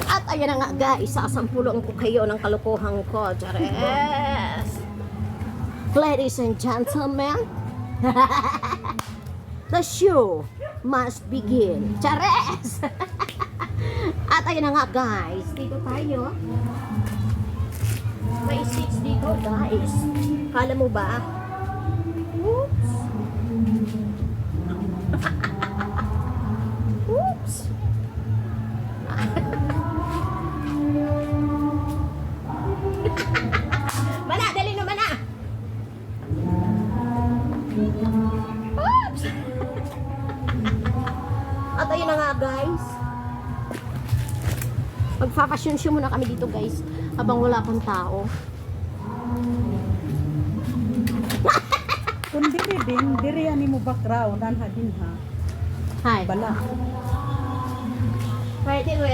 At ayan na nga guys, sasampulong ko kayo ng kalokohan ko. Chares! Ladies and gentlemen, the show must begin. Chares! At ayan na nga guys, dito tayo. May seats dito guys. Kala mo ba? Oops! Oops! Mana, dali na mana! Oops! At ayun na nga guys. Magpa-fashion show muna kami dito guys. Habang wala pang tao. Kung diri ani mo background, anha din ha. Hi. Bala. Pwede